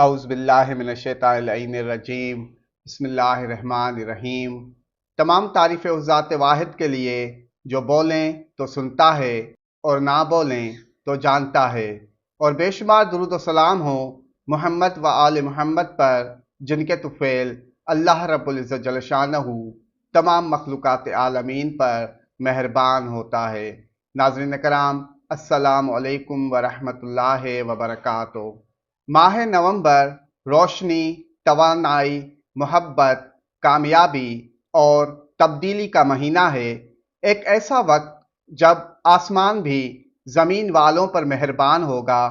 اعوذ باللہ من الشیطان اللعین الرجیم۔ بسم اللہ الرحمن الرحیم۔ تمام تعریف اس ذات واحد کے لیے جو بولیں تو سنتا ہے اور نہ بولیں تو جانتا ہے، اور بے شمار درود و سلام ہو محمد و آل محمد پر، جن کے طفیل اللہ رب العزت جل شانہ تمام مخلوقات عالمین پر مہربان ہوتا ہے۔ ناظرین کرام، السلام علیکم ورحمۃ اللہ وبرکاتہ۔ ماہ نومبر روشنی، توانائی، محبت، کامیابی اور تبدیلی کا مہینہ ہے۔ ایک ایسا وقت جب آسمان بھی زمین والوں پر مہربان ہوگا۔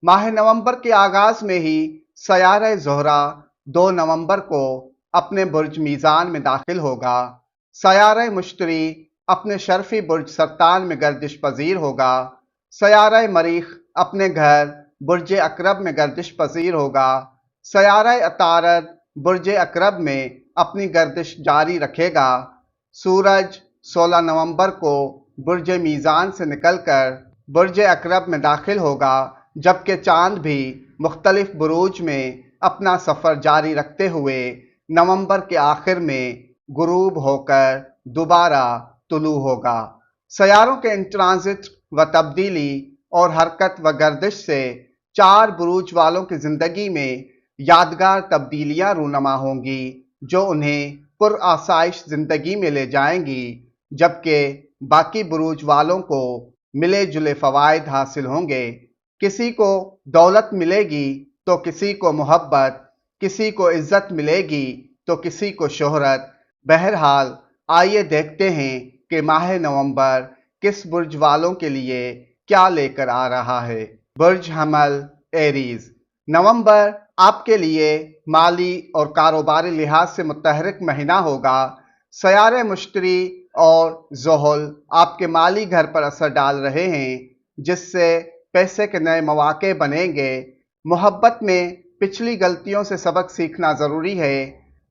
ماہ نومبر کے آغاز میں ہی سیارہ زہرہ 2 نومبر کو اپنے برج میزان میں داخل ہوگا۔ سیارہ مشتری اپنے شرفی برج سرطان میں گردش پذیر ہوگا۔ سیارہ مریخ اپنے گھر برج عقرب میں گردش پذیر ہوگا۔ سیارہ عطارد برج عقرب میں اپنی گردش جاری رکھے گا۔ سورج 16 نومبر کو برج میزان سے نکل کر برج عقرب میں داخل ہوگا، جبکہ چاند بھی مختلف بروج میں اپنا سفر جاری رکھتے ہوئے نومبر کے آخر میں غروب ہو کر دوبارہ طلوع ہوگا۔ سیاروں کے ان ٹرانزٹ و تبدیلی اور حرکت و گردش سے 4 بروج والوں کی زندگی میں یادگار تبدیلیاں رونما ہوں گی، جو انہیں پرآسائش زندگی میں لے جائیں گی، جبکہ باقی بروج والوں کو ملے جلے فوائد حاصل ہوں گے۔ کسی کو دولت ملے گی تو کسی کو محبت، کسی کو عزت ملے گی تو کسی کو شہرت۔ بہرحال آئیے دیکھتے ہیں کہ ماہ نومبر کس برج والوں کے لیے کیا لے کر آ رہا ہے۔ برج حمل ایریز۔ نومبر آپ کے لیے مالی اور کاروباری لحاظ سے متحرک مہینہ ہوگا۔ سیارہ مشتری اور زحل آپ کے مالی گھر پر اثر ڈال رہے ہیں، جس سے پیسے کے نئے مواقع بنیں گے۔ محبت میں پچھلی غلطیوں سے سبق سیکھنا ضروری ہے۔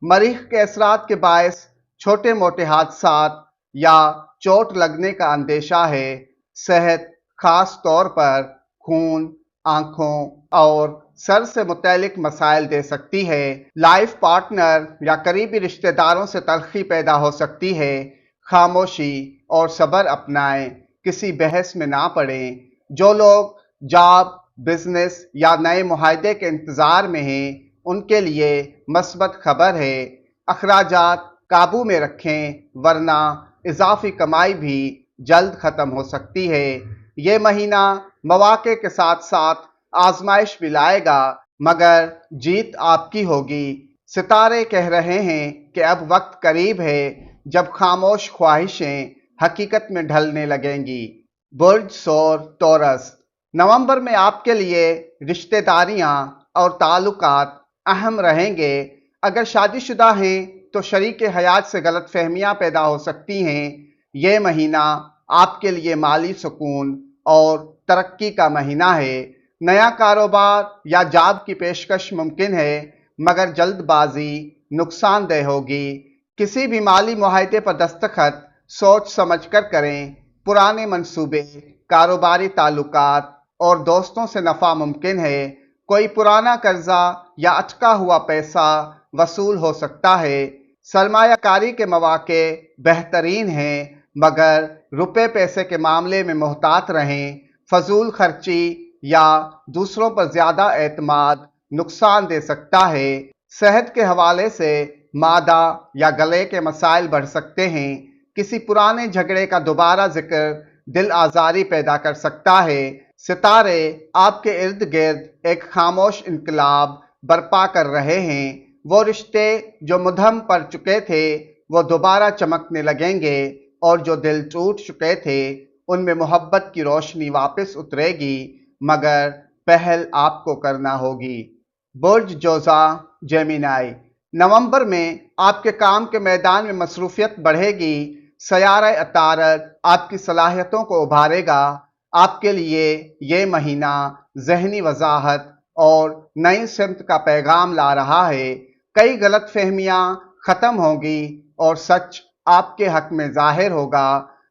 مریخ کے اثرات کے باعث چھوٹے موٹے حادثات یا چوٹ لگنے کا اندیشہ ہے۔ صحت، خاص طور پر خون، آنکھوں اور سر سے متعلق مسائل دے سکتی ہے۔ لائف پارٹنر یا قریبی رشتہ داروں سے تلخی پیدا ہو سکتی ہے۔ خاموشی اور صبر اپنائیں، کسی بحث میں نہ پڑیں۔ جو لوگ جاب، بزنس یا نئے معاہدے کے انتظار میں ہیں، ان کے لیے مثبت خبر ہے۔ اخراجات قابو میں رکھیں، ورنہ اضافی کمائی بھی جلد ختم ہو سکتی ہے۔ یہ مہینہ مواقع کے ساتھ ساتھ آزمائش بھی لائے گا، مگر جیت آپ کی ہوگی۔ ستارے کہہ رہے ہیں کہ اب وقت قریب ہے جب خاموش خواہشیں حقیقت میں ڈھلنے لگیں گی۔ برج ثور ٹورس۔ نومبر میں آپ کے لیے رشتہ داریاں اور تعلقات اہم رہیں گے۔ اگر شادی شدہ ہیں تو شریک حیات سے غلط فہمیاں پیدا ہو سکتی ہیں۔ یہ مہینہ آپ کے لیے مالی سکون اور ترقی کا مہینہ ہے۔ نیا کاروبار یا جاب کی پیشکش ممکن ہے، مگر جلد بازی نقصان دہ ہوگی۔ کسی بھی مالی معاہدے پر دستخط سوچ سمجھ کر کریں۔ پرانے منصوبے، کاروباری تعلقات اور دوستوں سے نفع ممکن ہے۔ کوئی پرانا قرضہ یا اٹکا ہوا پیسہ وصول ہو سکتا ہے۔ سرمایہ کاری کے مواقع بہترین ہیں، مگر روپے پیسے کے معاملے میں محتاط رہیں۔ فضول خرچی یا دوسروں پر زیادہ اعتماد نقصان دے سکتا ہے۔ صحت کے حوالے سے معدہ یا گلے کے مسائل بڑھ سکتے ہیں۔ کسی پرانے جھگڑے کا دوبارہ ذکر دل آزاری پیدا کر سکتا ہے۔ ستارے آپ کے ارد گرد ایک خاموش انقلاب برپا کر رہے ہیں۔ وہ رشتے جو مدھم پڑ چکے تھے وہ دوبارہ چمکنے لگیں گے، اور جو دل ٹوٹ چکے تھے ان میں محبت کی روشنی واپس اترے گی، مگر پہل آپ کو کرنا ہوگی۔ برج جوزا جیمینائی۔ نومبر میں آپ کے کام کے میدان میں مصروفیت بڑھے گی۔ سیارہ عطارد آپ کی صلاحیتوں کو ابھارے گا۔ آپ کے لیے یہ مہینہ ذہنی وضاحت اور نئی سمت کا پیغام لا رہا ہے۔ کئی غلط فہمیاں ختم ہوں گی اور سچ آپ کے حق میں ظاہر ہوگا۔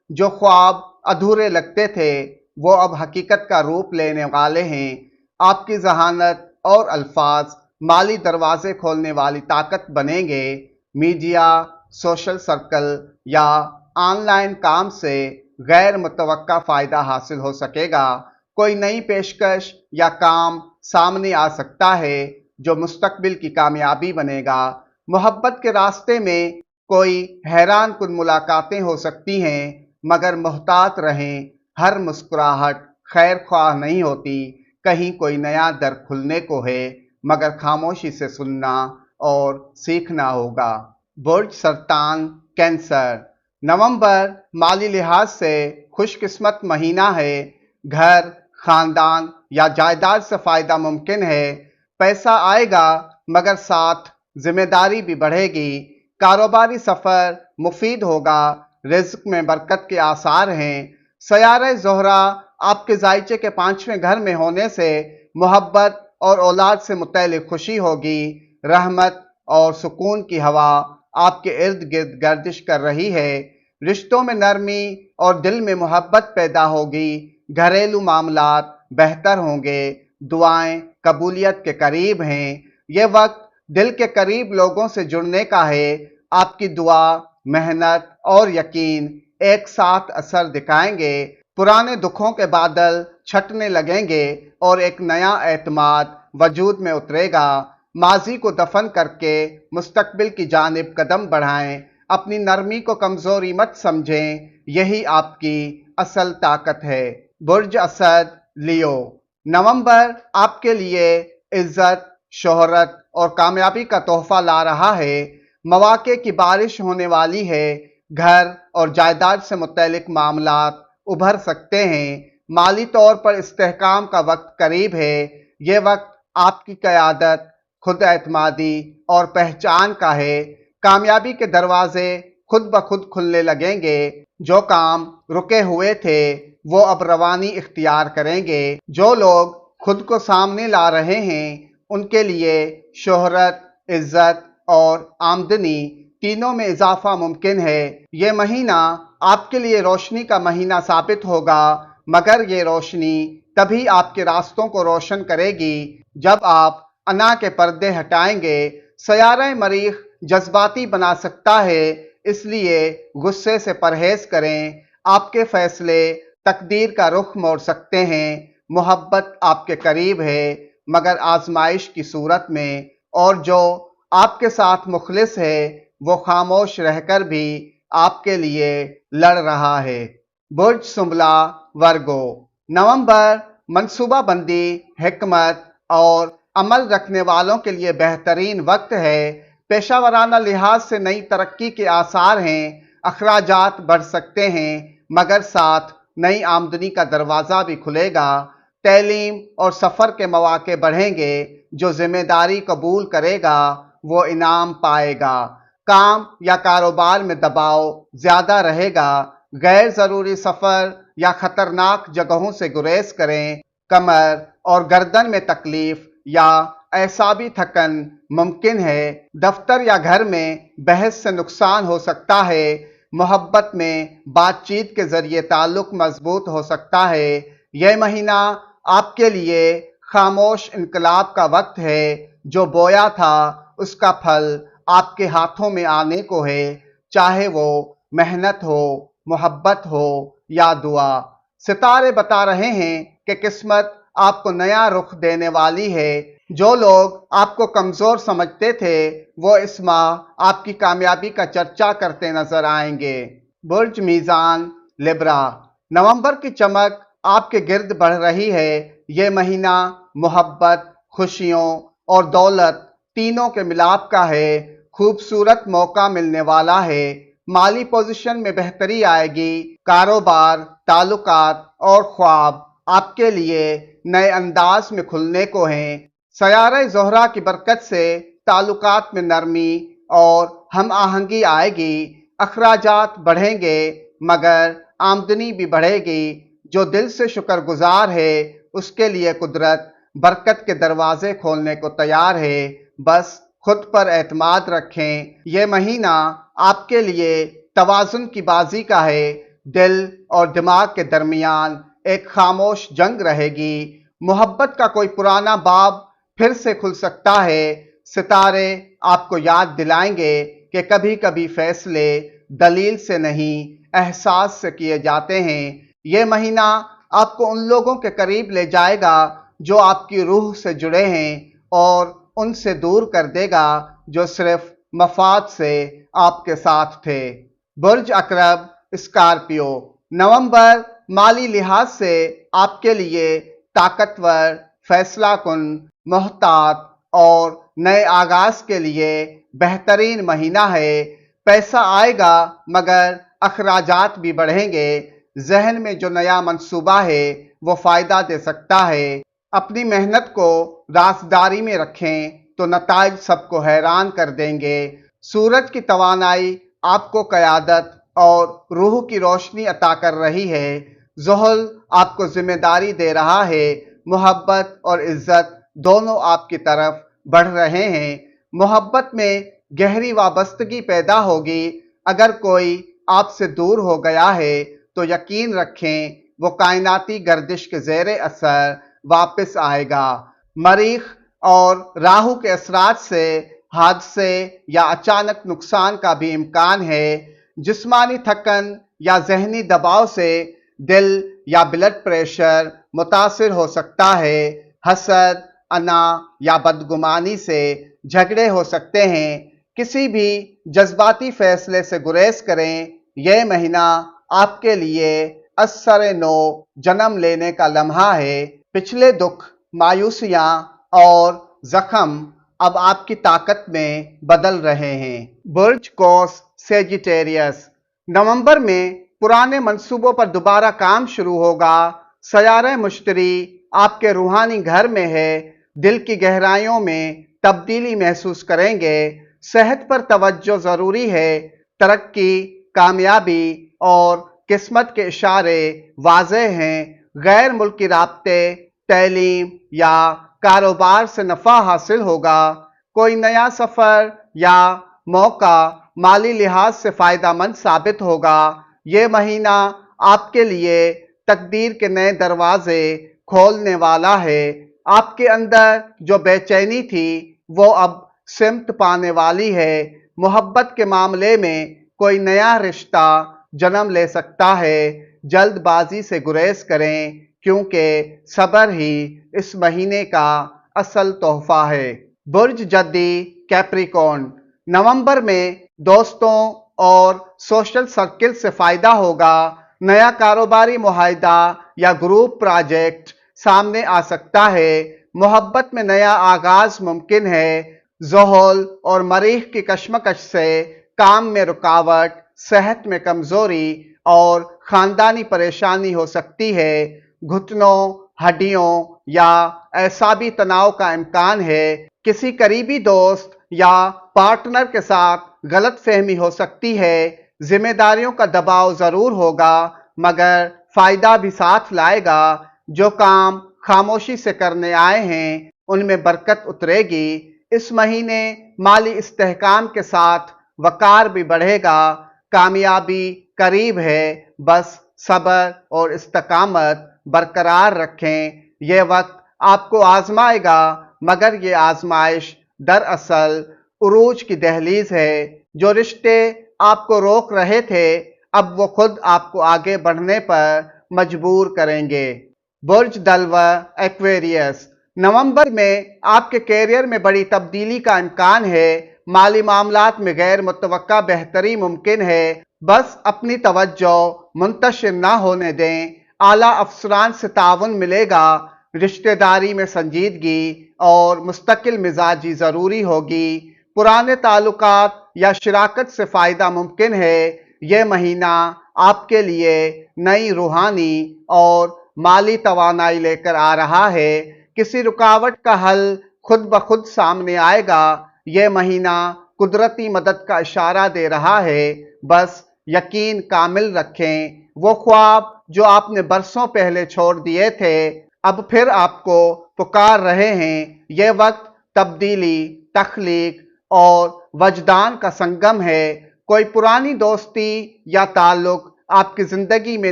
جو خواب ادھورے لگتے تھے وہ اب حقیقت کا روپ لینے والے ہیں۔ آپ کی ذہانت اور الفاظ مالی دروازے کھولنے والی طاقت بنیں گے۔ میڈیا، سوشل سرکل یا آن لائن کام سے غیر متوقع فائدہ حاصل ہو سکے گا۔ کوئی نئی پیشکش یا کام سامنے آ سکتا ہے جو مستقبل کی کامیابی بنے گا۔ محبت کے راستے میں کوئی حیران کن ملاقاتیں ہو سکتی ہیں، مگر محتاط رہیں، ہر مسکراہٹ خیر خواہ نہیں ہوتی۔ کہیں کوئی نیا در کھلنے کو ہے، مگر خاموشی سے سننا اور سیکھنا ہوگا۔ برج سرطان کینسر، نومبر مالی لحاظ سے خوش قسمت مہینہ ہے۔ گھر، خاندان یا جائیداد سے فائدہ ممکن ہے۔ پیسہ آئے گا، مگر ساتھ ذمہ داری بھی بڑھے گی۔ کاروباری سفر مفید ہوگا۔ رزق میں برکت کے آثار ہیں۔ سیارہ زہرہ آپ کے ذائچے کے 5ویں گھر میں ہونے سے محبت اور اولاد سے متعلق خوشی ہوگی۔ رحمت اور سکون کی ہوا آپ کے ارد گرد گردش کر رہی ہے۔ رشتوں میں نرمی اور دل میں محبت پیدا ہوگی۔ گھریلو معاملات بہتر ہوں گے۔ دعائیں قبولیت کے قریب ہیں۔ یہ وقت دل کے قریب لوگوں سے جڑنے کا ہے۔ آپ کی دعا، محنت اور یقین ایک ساتھ اثر دکھائیں گے۔ پرانے دکھوں کے بادل چھٹنے لگیں گے اور ایک نیا اعتماد وجود میں اترے گا۔ ماضی کو دفن کر کے مستقبل کی جانب قدم بڑھائیں۔ اپنی نرمی کو کمزوری مت سمجھیں، یہی آپ کی اصل طاقت ہے۔ برج اسد لیو، نومبر آپ کے لیے عزت، شہرت اور کامیابی کا تحفہ لا رہا ہے۔ مواقع کی بارش ہونے والی ہے۔ گھر اور جائیداد سے متعلق معاملات ابھر سکتے ہیں۔ مالی طور پر استحکام کا وقت قریب ہے۔ یہ وقت آپ کی قیادت، خود اعتمادی اور پہچان کا ہے۔ کامیابی کے دروازے خود بخود کھلنے لگیں گے۔ جو کام رکے ہوئے تھے وہ اب روانی اختیار کریں گے۔ جو لوگ خود کو سامنے لا رہے ہیں ان کے لیے شہرت، عزت اور آمدنی تینوں میں اضافہ ممکن ہے۔ یہ مہینہ آپ کے لیے روشنی کا مہینہ ثابت ہوگا، مگر یہ روشنی تبھی آپ کے راستوں کو روشن کرے گی جب آپ انا کے پردے ہٹائیں گے۔ سیارہ مریخ جذباتی بنا سکتا ہے، اس لیے غصے سے پرہیز کریں۔ آپ کے فیصلے تقدیر کا رخ موڑ سکتے ہیں۔ محبت آپ کے قریب ہے، مگر آزمائش کی صورت میں، اور جو آپ کے ساتھ مخلص ہے وہ خاموش رہ کر بھی آپ کے لیے لڑ رہا ہے۔ برج سنبلہ ورگو، نومبر منصوبہ بندی، حکمت اور عمل رکھنے والوں کے لیے بہترین وقت ہے۔ پیشہ ورانہ لحاظ سے نئی ترقی کے آثار ہیں۔ اخراجات بڑھ سکتے ہیں، مگر ساتھ نئی آمدنی کا دروازہ بھی کھلے گا۔ تعلیم اور سفر کے مواقع بڑھیں گے۔ جو ذمہ داری قبول کرے گا وہ انعام پائے گا۔ کام یا کاروبار میں دباؤ زیادہ رہے گا۔ غیر ضروری سفر یا خطرناک جگہوں سے گریز کریں۔ کمر اور گردن میں تکلیف یا اعصابی تھکن ممکن ہے۔ دفتر یا گھر میں بحث سے نقصان ہو سکتا ہے۔ محبت میں بات چیت کے ذریعے تعلق مضبوط ہو سکتا ہے۔ یہ مہینہ آپ کے لیے خاموش انقلاب کا وقت ہے۔ جو بویا تھا اس کا پھل آپ کے ہاتھوں میں آنے کو ہے، چاہے وہ محنت ہو، محبت ہو یا دعا۔ ستارے بتا رہے ہیں کہ قسمت آپ کو نیا رخ دینے والی ہے۔ جو لوگ آپ کو کمزور سمجھتے تھے وہ اس ماہ آپ کی کامیابی کا چرچا کرتے نظر آئیں گے۔ برج میزان لبرا، نومبر کی چمک آپ کے گرد بڑھ رہی ہے۔ یہ مہینہ محبت، خوشیوں اور دولت تینوں کے ملاپ کا ہے۔ خوبصورت موقع ملنے والا ہے۔ مالی پوزیشن میں بہتری آئے گی۔ کاروبار، تعلقات اور خواب آپ کے لیے نئے انداز میں کھلنے کو ہیں۔ سیارہ زہرہ کی برکت سے تعلقات میں نرمی اور ہم آہنگی آئے گی۔ اخراجات بڑھیں گے، مگر آمدنی بھی بڑھے گی۔ جو دل سے شکر گزار ہے اس کے لیے قدرت برکت کے دروازے کھولنے کو تیار ہے۔ بس خود پر اعتماد رکھیں۔ یہ مہینہ آپ کے لیے توازن کی بازی کا ہے۔ دل اور دماغ کے درمیان ایک خاموش جنگ رہے گی۔ محبت کا کوئی پرانا باب پھر سے کھل سکتا ہے۔ ستارے آپ کو یاد دلائیں گے کہ کبھی کبھی فیصلے دلیل سے نہیں احساس سے کیے جاتے ہیں۔ یہ مہینہ آپ کو ان لوگوں کے قریب لے جائے گا جو آپ کی روح سے جڑے ہیں اور ان سے دور کر دے گا جو صرف مفاد سے آپ کے ساتھ تھے۔ برج اکرب اسکارپیو، نومبر مالی لحاظ سے آپ کے لیے طاقتور، فیصلہ کن، محتاط اور نئے آغاز کے لیے بہترین مہینہ ہے۔ پیسہ آئے گا مگر اخراجات بھی بڑھیں گے۔ ذہن میں جو نیا منصوبہ ہے وہ فائدہ دے سکتا ہے۔ اپنی محنت کو رازداری میں رکھیں تو نتائج سب کو حیران کر دیں گے۔ سورج کی توانائی آپ کو قیادت اور روح کی روشنی عطا کر رہی ہے۔ زحل آپ کو ذمہ داری دے رہا ہے۔ محبت اور عزت دونوں آپ کی طرف بڑھ رہے ہیں۔ محبت میں گہری وابستگی پیدا ہوگی۔ اگر کوئی آپ سے دور ہو گیا ہے تو یقین رکھیں وہ کائناتی گردش کے زیر اثر واپس آئے گا۔ مریخ اور راہو کے اثرات سے حادثے یا اچانک نقصان کا بھی امکان ہے۔ جسمانی تھکن یا ذہنی دباؤ سے دل یا بلڈ پریشر متاثر ہو سکتا ہے۔ حسد، انا یا بدگمانی سے جھگڑے ہو سکتے ہیں۔ کسی بھی جذباتی فیصلے سے گریز کریں۔ یہ مہینہ آپ کے لیے اثر نو جنم لینے کا لمحہ ہے۔ پچھلے دکھ، مایوسیاں اور زخم اب آپ کی طاقت میں بدل رہے ہیں۔ برج قوس سیجیٹیریس، نومبر میں پرانے منصوبوں پر دوبارہ کام شروع ہوگا۔ سیارہ مشتری آپ کے روحانی گھر میں ہے۔ دل کی گہرائیوں میں تبدیلی محسوس کریں گے۔ صحت پر توجہ ضروری ہے۔ ترقی، کامیابی اور قسمت کے اشارے واضح ہیں۔ غیر ملکی رابطے، تعلیم یا کاروبار سے نفع حاصل ہوگا۔ کوئی نیا سفر یا موقع مالی لحاظ سے فائدہ مند ثابت ہوگا۔ یہ مہینہ آپ کے لیے تقدیر کے نئے دروازے کھولنے والا ہے۔ آپ کے اندر جو بے چینی تھی وہ اب سمت پانے والی ہے۔ محبت کے معاملے میں کوئی نیا رشتہ جنم لے سکتا ہے۔ جلد بازی سے گریز کریں کیونکہ صبر ہی اس مہینے کا اصل تحفہ ہے۔ برج جدی کیپریکون، نومبر میں دوستوں اور سوشل سرکل سے فائدہ ہوگا۔ نیا کاروباری معاہدہ یا گروپ پروجیکٹ سامنے آ سکتا ہے۔ محبت میں نیا آغاز ممکن ہے۔ زحل اور مریخ کی کشمکش سے کام میں رکاوٹ، صحت میں کمزوری اور خاندانی پریشانی ہو سکتی ہے۔ گھٹنوں، ہڈیوں یا اعصابی تناؤ کا امکان ہے۔ کسی قریبی دوست یا پارٹنر کے ساتھ غلط فہمی ہو سکتی ہے۔ ذمہ داریوں کا دباؤ ضرور ہوگا مگر فائدہ بھی ساتھ لائے گا۔ جو کام خاموشی سے کرنے آئے ہیں ان میں برکت اترے گی۔ اس مہینے مالی استحکام کے ساتھ وقار بھی بڑھے گا۔ کامیابی قریب ہے، بس صبر اور استقامت برقرار رکھیں۔ یہ وقت آپ کو آزمائے گا مگر یہ آزمائش دراصل عروج کی دہلیز ہے۔ جو رشتے آپ کو روک رہے تھے اب وہ خود آپ کو آگے بڑھنے پر مجبور کریں گے۔ برج دلو ایکویریس، نومبر میں آپ کے کیریئر میں بڑی تبدیلی کا امکان ہے۔ مالی معاملات میں غیر متوقع بہتری ممکن ہے۔ بس اپنی توجہ منتشر نہ ہونے دیں۔ اعلیٰ افسران سے تعاون ملے گا۔ رشتہ داری میں سنجیدگی اور مستقل مزاجی ضروری ہوگی۔ پرانے تعلقات یا شراکت سے فائدہ ممکن ہے۔ یہ مہینہ آپ کے لیے نئی روحانی اور مالی توانائی لے کر آ رہا ہے۔ کسی رکاوٹ کا حل خود بخود سامنے آئے گا۔ یہ مہینہ قدرتی مدد کا اشارہ دے رہا ہے۔ بس یقین کامل رکھیں۔ وہ خواب جو آپ نے برسوں پہلے چھوڑ دیے تھے اب پھر آپ کو پکار رہے ہیں۔ یہ وقت تبدیلی، تخلیق اور وجدان کا سنگم ہے۔ کوئی پرانی دوستی یا تعلق آپ کی زندگی میں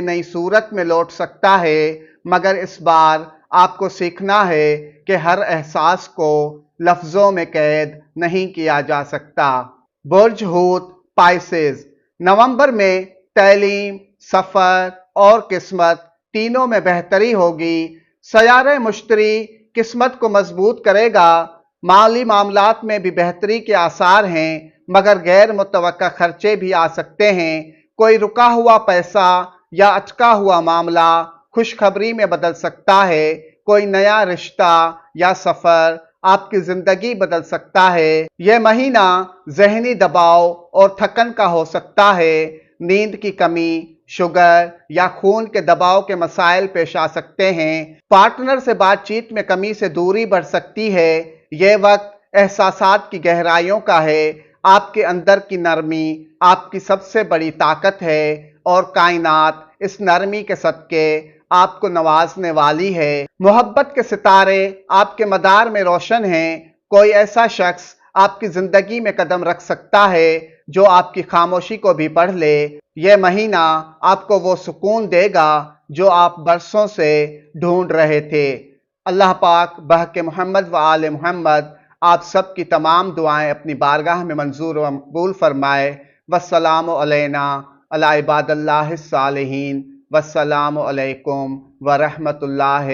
نئی صورت میں لوٹ سکتا ہے مگر اس بار آپ کو سیکھنا ہے کہ ہر احساس کو لفظوں میں قید نہیں کیا جا سکتا۔ برج حوت پائسز، نومبر میں تعلیم، سفر اور قسمت تینوں میں بہتری ہوگی۔ سیارہ مشتری قسمت کو مضبوط کرے گا۔ مالی معاملات میں بھی بہتری کے آثار ہیں، مگر غیر متوقع خرچے بھی آ سکتے ہیں۔ کوئی رکا ہوا پیسہ یا اٹکا ہوا معاملہ خوشخبری میں بدل سکتا ہے۔ کوئی نیا رشتہ یا سفر آپ کی زندگی بدل سکتا ہے۔ یہ مہینہ ذہنی دباؤ اور تھکن کا ہو سکتا ہے۔ نیند کی کمی، شوگر یا خون کے دباؤ کے مسائل پیش آ سکتے ہیں۔ پارٹنر سے بات چیت میں کمی سے دوری بڑھ سکتی ہے۔ یہ وقت احساسات کی گہرائیوں کا ہے۔ آپ کے اندر کی نرمی آپ کی سب سے بڑی طاقت ہے اور کائنات اس نرمی کے صدقے آپ کو نوازنے والی ہے۔ محبت کے ستارے آپ کے مدار میں روشن ہیں۔ کوئی ایسا شخص آپ کی زندگی میں قدم رکھ سکتا ہے جو آپ کی خاموشی کو بھی پڑھ لے۔ یہ مہینہ آپ کو وہ سکون دے گا جو آپ برسوں سے ڈھونڈ رہے تھے۔ اللہ پاک بحق محمد و آل محمد آپ سب کی تمام دعائیں اپنی بارگاہ میں منظور و مقبول فرمائے۔ والسلام علینا علی عباد اللہ الصالحین۔ والسلام علیکم ورحمۃ اللہ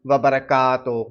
وبرکاتہ۔